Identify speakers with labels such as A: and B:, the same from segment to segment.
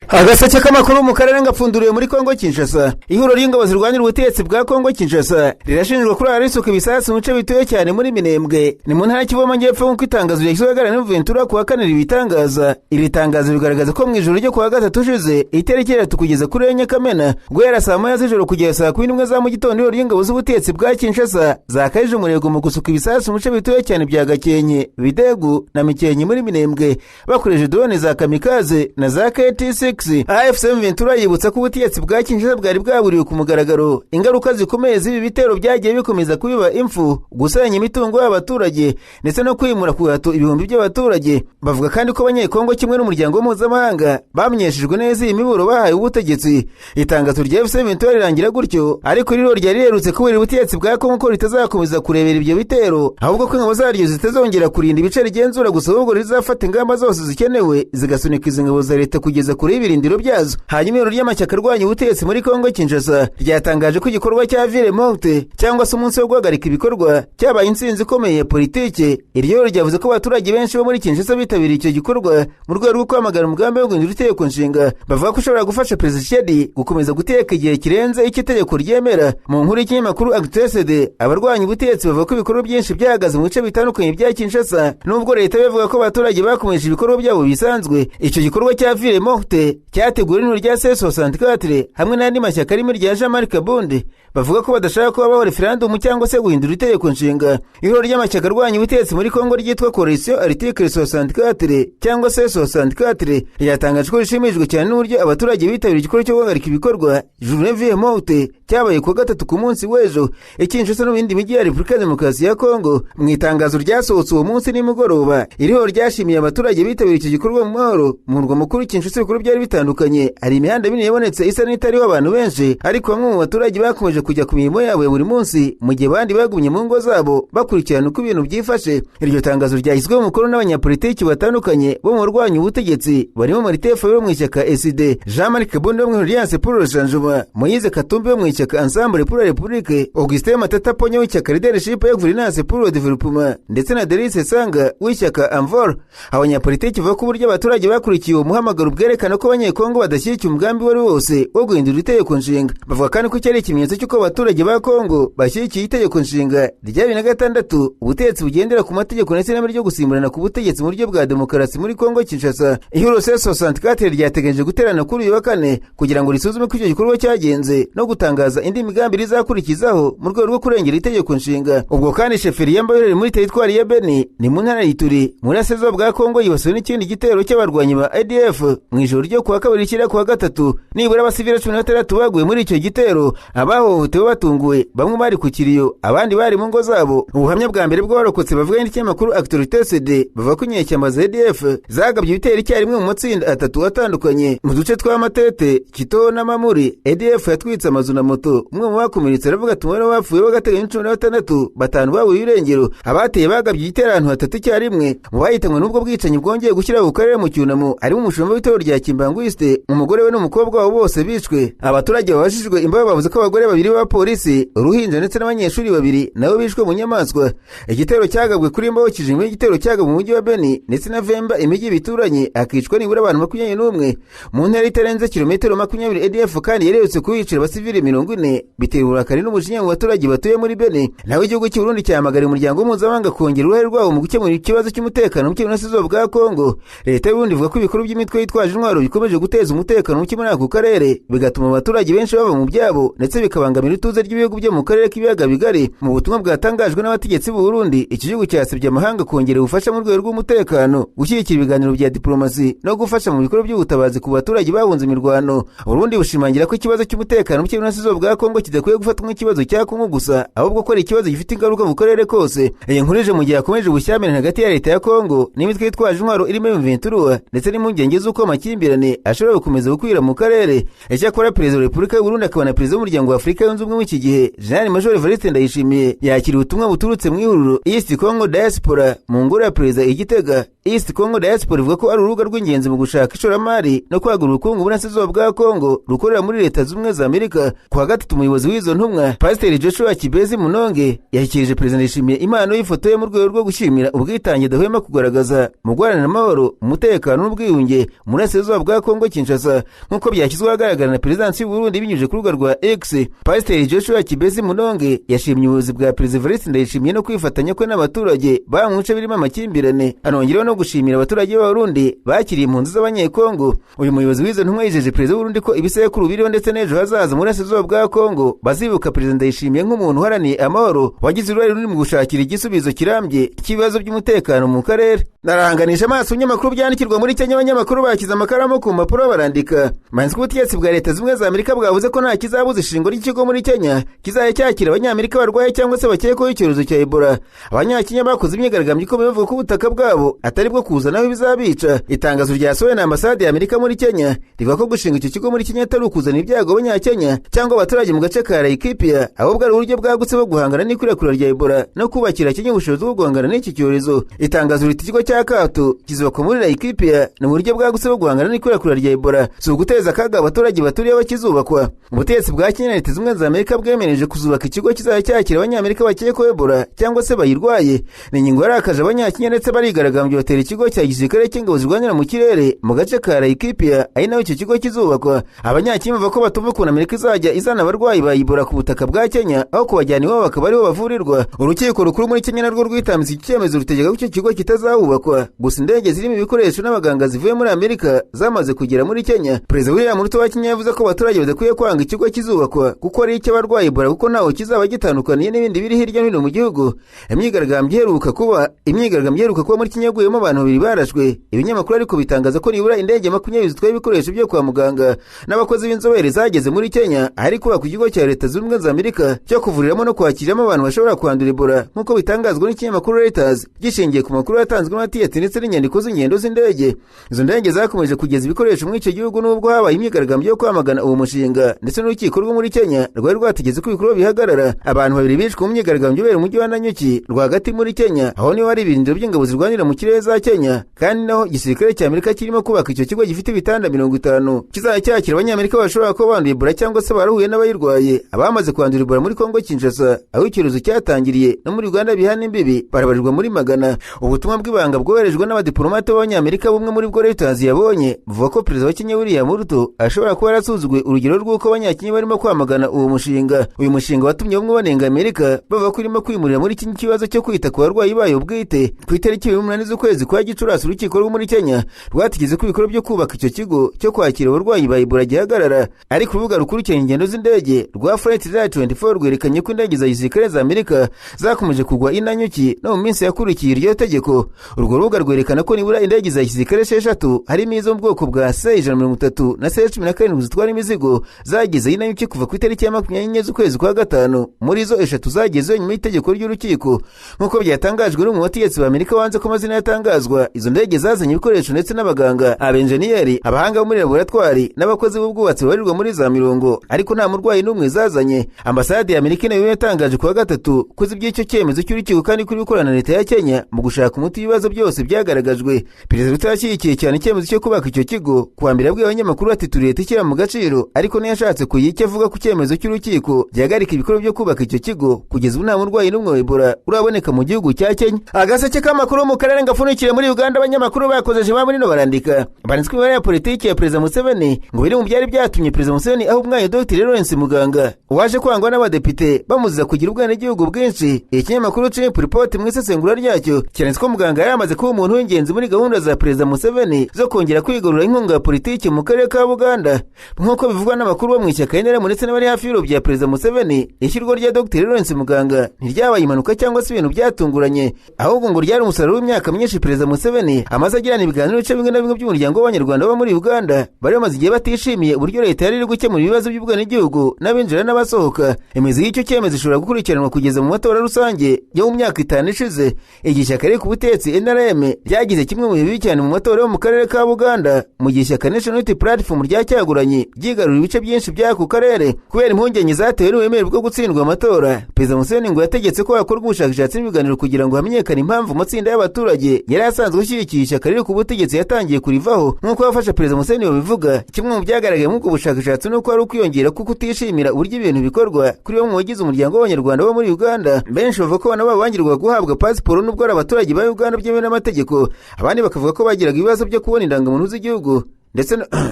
A: Agaseke k'amakuru mu karere ngapfunduriye muri Kongo Kinshasa. Ihuriro ry'ingabo zirwanira ubutegetsi bwa Kongo Kinshasa rirashinjwa kuri arisuka ibisasu mu bice bituye cyane muri Minembwe. Ni mu ntara y'Kivu y'Amajyepfo nk'uko itangazo ryashyizweho na Ventura kuwa kane ribitangaza. Iri tangazo bigaragaza ko mu ijoro ryo kuwa gatatu ushize itariki 3 kugeza kuri Nyakamenena guhera saa 9 z'ijoro kugeza saa 11 za mu gitondo ihuriro ry'ingabo z'ubutegetsi bwa Kinshasa zakajije umurego mu gusuka ibisasu mu bice bituye cyane bya Gakenke, Bidegu na Mikenke muri Minembwe bakoresheje drone za kamikaze na za KT6. AFC Ventura yibutsa ko ubutegetsi bwa Kinshasa bwari bwaburiwe ku mugaragaro ingaruka zikomeye z'ibi bitero byagiye bikomeza kubiba imfu, gusenya imitungo y'abaturage ndetse no kwimura ku gahato ibihumbi by'abaturage. Bavuga kandi ko abanyekongo kimwe n'umuryango mpuzamahanga bamenyeshejwe neza iyi miburo bahaye ubutegetsi. Itangazo rya AFC Ventura rirangira gutyo, ariko riro ryari riherutse kubera ubutegetsi bwa Kongo ko ritazakomeza kurebera ibyo bitero, ahubwo ko ingabo zaryo zitazongera kurinda ibice rigenzura gusa, ahubwo rizafata ingamba zose zikenewe zigasunika izi ngabo za leta kugeza kuri ibirindiro byazo. Hanyuma ihuriro ry'amashyaka arwanya ubutegetsi muri Kongo Kinshasa ryatangaje ko igikorwa cya Ville Morte cyangwa se umunsi wo guhagarika ibikorwa cyabaye intsinzi ikomeye ya politike. Iryo ryavuze ko abaturage benshi bo muri Kinshasa bitabiriye icyo gikorwa mu rwego rwo kwamagana umugambi wo guhindura itegeko nshinga, bavuga ko ushobora gufasha Perezida Tshisekedi gukomeza guteka igihe kirenze icyo itegeko ryemera. Mu nkuru y'ikinyamakuru Actualité, abarwanya ubutegetsi bavuga ko ibikorwa byinshi byahagaze mu bice bitandukanye bya Kinshasa, nubwo leta bivuga ko abaturage bakomeje ibikorwa byabo bisanzwe. Icyo gikorwa cya Ville Morte cyateguwe n'ihuriro rya C64 hamwe n'andi mashyaka arimo irya Jean-Marc Kabonde bavuga ko badashaka ko habaho referendum cyangwa se guhindura itegeko nshinga. Ihuriro ry'amashyaka arwanya ubutegetsi muri Kongo ryitwa Coalition Article 64 cyangwa se 64 ryatangaje ko rishimishijwe cyane n'uburyo abaturage bitabiriye igikorwa cyo guhagarika ibikorwa Journée Ville Morte cyabaye ku gatatu ku munsi w'ejo Kinshasa n'ibindi mijyi ya Repubulika ya Demokarasi ya Kongo. Mu itangazo ryasohotse uwo munsi nimugoroba, iriho ryashimiye abaturage bitabiriye iki gikorwa mu mahoro. Mu murwa mukuru Kinshasa ibikorwa byari bitandukanye, hari imihanda minini yabonetse isa n'itariho abantu benshi, ariko bamwe mu baturage bakomeje kujya ku mirimo yabo ya buri munsi mu gihe abandi bagumye mu ngo zabo bakurikirana uko ibintu byifashe. Iryo tangazo ryashyizweho umukono n'abanyapolitiki batandukanye bo mu barwanya ubutegetsi barimo Martin Fayulu wo mu ishyaka SD, Jean-Marc Kabonde wo mu Alliance pour le Changement, Moïse Katumbi wo mu ishyaka Ensemble pour la République, Augustin Matata Ponyo w'ishyaka Leadership et Gouvernance pour le Développement ndetse na Delice Sanga w'ishyaka Amvor. Abanyapolitiki bavuga ko uburyo abaturage bakurikiye uwo muhamagaro bwerekana ko abanyekongo badashyigikiye umugambi wari wose wo guhindura itegeko nshinga. Bavuga kandi ko cyari ikimenyetso cy'uko abaturage ba Kongo bashyigikiye itegeko nshinga rya 2006 ubutegetsi bugendera ku mategeko ndetse n'amwe ryo gusimburana ku butegetsi mu buryo bwa demokarasi muri Kongo Kinshasa. Ihuriro C64 ryategereje guterana kuri uyu wa kane kugira ngo risuzume ko icyo gikorwa cyagenze no gutangaza indi migambi rizakurikizaho mu rwego rwo kurengera itegeko nshinga. Ubwo kandi sheferi y'ambayorere muri teritwari ya Beni ni mu ntara y'Ituri muri Asezo bwa Kongo yibasiwe n'ikindi gitero cy'abarwanyi ba ADF mu ijoro ryo kuwa kabiri kira kuwa gatatu. Nibura abasivile 16 baguye muri icyo gitero, abahohotewe batunguwe, bamwe bari ku kiriyo abandi bari mu ngo zabo. Ubuhamya bwa mbere bw'abarokotse bavuga n'ikinyamakuru Actualité CD bavuga ko inyeshyamba za ADF zagabye ibitero icyarimwe mu matsinda atatu atandukanye mu duce twa Matete, Kito na Mamuri. ADF yatwitse amazu na moto. Umwe mu bakomeretse aravuga ati umubare w'abapfuye bagateganya 16, batanu babuye irengero. Abateye bagabye igitero ahantu hatatu icyarimwe. Mu bahitanwe n'ubwo bwicanyi bwongeye gushyira ku karere mu cyunamo harimo umushumba w'itoro rya Kimbanguiste, umugore we n'umukobwa wabo bose bishwe. Abaturage babashijwe imbaho bavuze ko abagore babiri b'abapolisi, uruhinja ndetse n'abanyeshuri babiri nabo bishwe mu nyamaswa. Igitero cyagabwe kuri Mbaho kijimwe, igitero cyagabwe mu mujyi wa Beni ndetse na Vemba, imijyi bituranye, akicwa nibura abantu 21 mu ntera itarenze kilometero 20. ADF kandi yeretse kubicira abasivile 40 bitera uburakari n'umujinya mu baturage batuye muri Beni. Naho igihugu cy'u Burundi cyamagariye umuryango mpuzamahanga kongera uruhare rwabo mu gukemura ikibazo cy'umutekano muke n'asizo bwa Kongo. Leta y'u Burundi ivuga ko ibikorwa by'imitwe yitwaje intwaro bikomeje guteza umutekano muke muri ako karere, bigatuma abaturage benshi bava mu byabo ndetse bikabangamira ituze ry'ibihugu byo mu karere k'ibiyaga bigari. Mu butumwa bwatangajwe n'abategetsi b'u Burundi, iki gihugu cyasabye amahanga kongera ubufasha mu rwego rw'umutekano, gushyigikira ibiganiro bya diplomasi no gufasha mu bikorwa by'ubutabazi ku baturage bahunze imirwano. Uburundi bushimangira ko ikibazo cy'umutekano muke n'asizo bwa Kongo kidakwiye gufatwa nk'ikibazo cya Kongo gusa, ahubwo ko ari ikibazo gifite ingaruka mu karere kose. Iyi nkurije mu gihe akomeje gushyamira hagati ya leta ya Kongo n'imitwe yitwaje intwaro irimo M23 ndetse n'impungenge z'uko amakimbirane ashobora gukomeza gukwira mu karere. Icyakora Perezida wa Repubulika y'u Burundi akaba na Perezida w'umuryango wa Afurika yunze ubumwe w'iki gihe General Major Evariste Ndayishimiye yakira ubutumwa buturutse mu ihuriro East Congo Diaspora mu ngoro ya Perezida Igitega. East Congo Diaspora ivuga ko ari urubuga rw'ingenzi mu gushaka ishoramari no kwagura ubukungu burasirazuba bwa Congo rukorera muri Leta z'Ubumwe za Amerika. Ku wa gatatu umuyobozi w'izo ntumwa Pasiteri Joshua Kibezi Munonge yashyikirije Perezida Ndayishimiye impano y'ifoto ye mu rwego rwo gushimira ubwitange dahwema kugaragaza mu guharanira amahoro, umutekano n'ubwiyunge mu burasirazuba bwa Congo Kinshasa, nk'uko byashyizwe ahagaragara na Perezidansi y'u Burundi binyujije ku rubuga rwa X. Pasiteri Joshua Kibezi Munonge yashimye ubuyobozi bwa Perezida Evariste Ndayishimiye no kwifatanya kwe n'abaturage ba mu bice birimo amakimbirane. Anongeraho no gushimira abaturage b'Abarundi bakiriye impunzi z'abanyekongo. Uyu muyobozi w'izo ntumwa yijeje Perezida w'u Burundi ko ibisekuru biriho ndetse n'ejo hazaza mu burasirazuba bwa Congo bazibuka Perezida Ndayishimiye nk'umuntu uharaniye amahoro wagize uruhare runini mu gushakira igisubizo kirambye cy'ibibazo by'umutekano mu karere. Naranganisha amaso ibinyamakuru byandikirwa muri Kenya. Abanyamakuru bakize amakaramu ku mpapuro barandika. Manzi ubutegetsi bwa Leta z'Ubumwe za Amerika bwavuze ko nta kizabuza ishingo ry'ikigo muri Kenya kizajya cyakira abanyamerika barwaye cyangwa se bakekwaho icyorezo cya Ebola. Abanyakenya bakoze imyigaragambyo ikomeye bavuga ko ubutaka bwabo atari bwo kuzanaho ibizabica. Itangazo ryasohowe na Ambasade ya Amerika muri Kenya rivuga ko gushinga icyo kigo muri Kenya atari ukuzana ibyago abanyakenya cyangwa abaturage mu gace ka Laikipia, ahubwo ari uburyo bwagutse bwo guhangana n'ikwirakwira rya Ebola no kubakira Kenya ubushobozi bwo guhangana n'iki cyorezo. Itangazo riti ikigo cya Kato kizubakwa muri Laikipia ni uburyo bwagutse bwo guhangana n'ikwirakwira rya Ebola, si uguteza akaga abaturage baturiye bakizubakwa. Ubutegetsi bwa Kenya na Leta z'Ubumwe za Amerika bwemereje kuzubaka ikigo kizajya cyakira abanyamerika bakekwaho Ebola cyangwa se bayirwaye. Ni ingingo yarakaje abanyakenya ndetse barigaragambye batera ikigo cya gisirikare cy'ingabo zirwanira mu kirere mu gace ka Laikipia, ari naho icyo kigo kizubakwa. Abanyakenya bavuga ko batumva ukuntu Amerika izajya izana abarwayi ba Ebola ku butaka bwa Kenya aho kubajyana iwabo bakaba ariho bavurirwa. Urukiko rukuru muri Kenya narwo rwitambitse iki cyemezo rutegeka ko icyo kigo kitazahubakwa. Gusa indege zirimo ibikoresho n'abaganga zivuye muri Amerika zamaze kugera muri Kenya. Perezida William Ruto wa Kenya yavuze ko abaturage badakwiye kwanga ikigo kizubakwa kuko ari icy'abarwayi Ebola kuko ntaho kizaba gitandukaniye n'ibindi biri hirya no hino mu gihugu. Imyigaragambyo iheruka kuba muri Kenya yaguyemo abantu 2 barashwe. Ibinyamakuru ariko bitangaza ko nibura indege 20 zitwaye ibikoresho byo kwa muganga n'abakozi b'inzobere zageze muri Kenya, ahari kuba ku kigo cya Leta z'Ubumwe za Amerika cyo kuvuriramo no kwakiriramo abantu bashobora kwandura Ebola, nk'uko bitangazwa n'ikinyamakuru Reuters gishingiye ku makuru yatanzwe n'amatiyeti ndetse n'inyandiko z'ingendo z'indege. Izo ndege zakomeje kugeza ibikoresho muri icyo gihugu nubwo habaye imyigaragambyo yo kwamagana uwo mushinga, ndetse n'urukiko rwo muri Kenya rwari rwategetse ko ibikorwa bihagarara. Abantu 2 bishwe mu myigaragambyo ibera mu mujyi wa Nanyuki rwagati muri Kenya, aho niho hari ibirindiro by'ingabo zirwanira mu kirere za Kenya, kandi naho igisirikare cya Amerika kirimo kubaka icyo kigo gifite ibitanda 50 kizajya cyakira abanyamerika bashobora kuba banduye Ebola cyangwa se barahuye n'abayirwaye. Abamaze kwandura Ebola muri Congo Kinshasa aho icyorezo cyatangiriye no muri Uganda bihana imbibi barabarirwa muri magana. Ubutumwa bw'ibanga bwoherejwe n'abadiplomate b'abanyamerika bumwe muri bwo Reuters yabonye buvuga ko Perezida wa Kenya William Ruto ashobora kuba yarasuzugwe urugero rw'uko abanyakenya barimo kwamagana uwo mushinga. Uyu mushinga watumye bamwe banenga Amerika bavuga ko irimo kwimurira muri iki kibazo cyo kwita ku barwayi bayo bwite. Ku itariki 8 z'ukwezi kwa Gicurasi urukiko rwo muri Kenya rwategetse ko ibikorwa byo kubaka icyo kigo cyo kwakira abarwayi ba Ebola gihagarara. Ariko urubuga rukurikirana ingendo z'indege rwa Flight Radar 24 rwerekanye ko indege za gisirikare za Amerika zakomeje kugwa i Nanyuki no mu minsi yakurikiye iryo tegeko. Urwo rubuga rwerekana ko nibura indege za gisirikare 6 harimo izo mu bwoko bwa C-130 na C-17 zitwara imizigo zagize i Nanyuki kuva ku itariki ya 24 z'ukwezi kwa gatanu. Muri zo 3 zagezeho nyuma y'itegeko ry'urukiko. Nk'uko byatangajwe n'umwe wategetse ba Amerika wanze ko amazina yatangazwa, izo ndege zazanye ibikoresho ndetse n'abaganga, abenjeniyeri, abahanga bo muri laboratwari n'abakozi b'ubwubatsi babarirwa muri za 100, ariko nta murwayi n'umwe zazanye. Ambasade ya Amerika nayo yatangaje kuwa gatatu kuzi by'icyo cyemezo cy'urukiko kandi kuri gukorana na Leta ya Kenya mu gushaka umuti w'ibibazo byose byagaragajwe. Perezida Ruto yashyigikiye cyane icyemezo cyo kubaka icyo kigo. Kuwa mbere abwiye abanyamakuru ati turi Leta ishyira mu gaciro, ariko ntiyashatse kuyicyo avuga ku cyemezo cy'urukiko gihagarika ibikorwa byo kubaka icyo kigo kugeza ubu nta murwayi n'umwe wa Ebola uraboneka mu gihugu cya Kenya. Agaseke k'amakuru mu karere ngafunikire muri Uganda. Abanyamakuru bakozeje muri no barandika banditswe imibare ya politiki ya Perezida Museveni ngo biri mu byari byatumye Perezida Museveni aho umwanya Dr. Lawrence Muganga waje kwangwa n'abadepite bamuziza kugira ubwenegihugu bwinshi. Ikinyamakuru Chimp Report mu isesengura ryacyo cyanditse ko Muganga yamaze kuba umuntu w'ingenzi muri gahunda za Perezida Museveni zo kongera kwigarura inkunga ya politiki mu karere ka Buganda. Nk'uko bivugwa n'amakuru bo mu ishyaka NRM ndetse n'abari hafi y'ibiro bya Perezida Museveni, ishyirwa rya Dr. Lawrence Muganga ntiryabaye impanuka cyangwa se ibintu byatunguranye, ahubwo ngo ryari umusaruro w'imyaka myinshi Perezida Museveni amaze agirana ibiganiro bice bimwe na bimwe by'umuryango w'Abanyarwanda baba muri Uganda bari bamaze igihe batishimiye uburyo Leta yari iri gukemura ibibazo by'ubwenegihugu n'abinjira n'abasohoka. Imizi y'icyo cyemezo ishobora gukurikiranwa kugeza mu matora rusange yo mu myaka 5 ishize. Igihe ishyaka riri ku butegetsi NRM ryagize kimwe mu bibi cyane mu matora yo mu karere ka Buganda, mu gihe ishyaka National Unity Platform ryacyaguranye ryigarurira ibice byinshi by'ako karere. Kubera impungenge zatewe n'ubuemere bwo gutsindwa amatora, Perezida Museveni ngo yategetse ko hakorwa ubushakashatsi n'ibiganiro kugira ngo hamenyekane impamvu amatsinda y'abaturage yari asanzwe ashyigikiye ishyaka riri ku butegetsi yatangiye kurivaho nk'uko abafasha perezida Museveni babivuga. Kimwe mu byagaragaye muri ubwo bushakashatsi nuko ari ukwiyongera kuko utishimira uburyo ibintu bikorwa kuri bamwe mu bagize umuryango w'abanyarwanda bo muri Uganda. Benshi bavuga ko abana babo bangirwa guhabwa pasiporo nubwo ari abaturage ba Uganda byemewe n'amategeko, abandi bakavuga ko bagiraga ibibazo byo kubona indangamuntu z'igihugu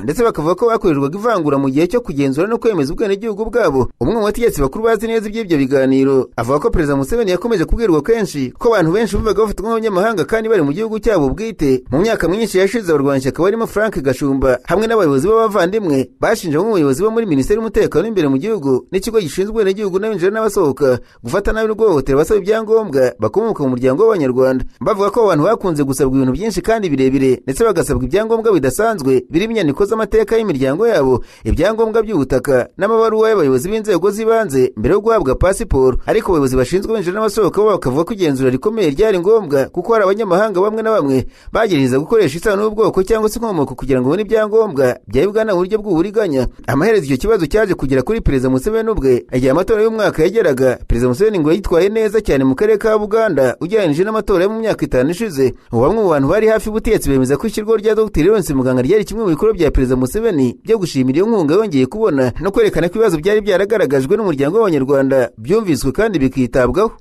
A: ndetse bakavuga ko bakorerwaga ivangura mu gihe cyo kugenzura no kwemeza ubwenegihugu bwabo. Umwe mu bategetsi bakuru bazi neza iby'ibyo biganiro avuga ko perezida Museveni yakomeje kubwirwa kenshi ko abantu benshi bumvaga bafatwa nk'abanyamahanga kandi bari mu gihugu cyabo bwite. Mu myaka myinshi yashize abarwanashyaka barimo Frank Gashumba hamwe n'abayobozi b'abavandimwe bashinja umuyobozi bo muri Minisiteri y'Umutekano w'imbere mu gihugu n'ikigo gishinzwe ubwenegihugu n'abinjira n'abasohoka gufata nabi no guhohotera abasaba ibyangombwa bakomoka mu muryango w'abanyarwanda. Bavuga ko abantu bakunze gusabwa ibintu byinshi kandi birebire ndetse bagasabwa ibyangombwa bidasanzwe birimo inyandiko z'amateka y'imiryango yabo, ibyangombwa by'ubutaka n'amabaruwa y'abayobozi b'inzego z'ibanze mbere yo guhabwa pasiporo. Ariko abayobozi bashinzwe abinjira n'abasohoka bo bakavuga ko igenzura rikomeye ryari ngombwa kuko hari abanyamahanga bamwe na bamwe bagerageza gukoresha isano n'ubwoko cyangwa se inkomoko kugira ngo babone ibyangombwa bya Uganda mu buryo bw'uburiganya. Amaherezo icyo kibazo cyaje kugera kuri perezida Museveni ubwe. Igihe amatora y'umwaka yageraga, perezida Museveni ngo yitwaye neza cyane mu karere ka Buganda ugereranyije n'amatora yo mu myaka 5 ishize. Bamwe mu bantu bari hafi y'ubutegetsi bemeza ko ishyirwaho rya Dr. Lawrence Muganga ryari kimwe mu bikorwa bya perezida Museveni byo gushimira iyo nkunga yongeye kubona no kwerekana ko ibibazo byari byaragaragajwe n'umuryango w'abanyarwanda byumviswe kandi bikitabwaho.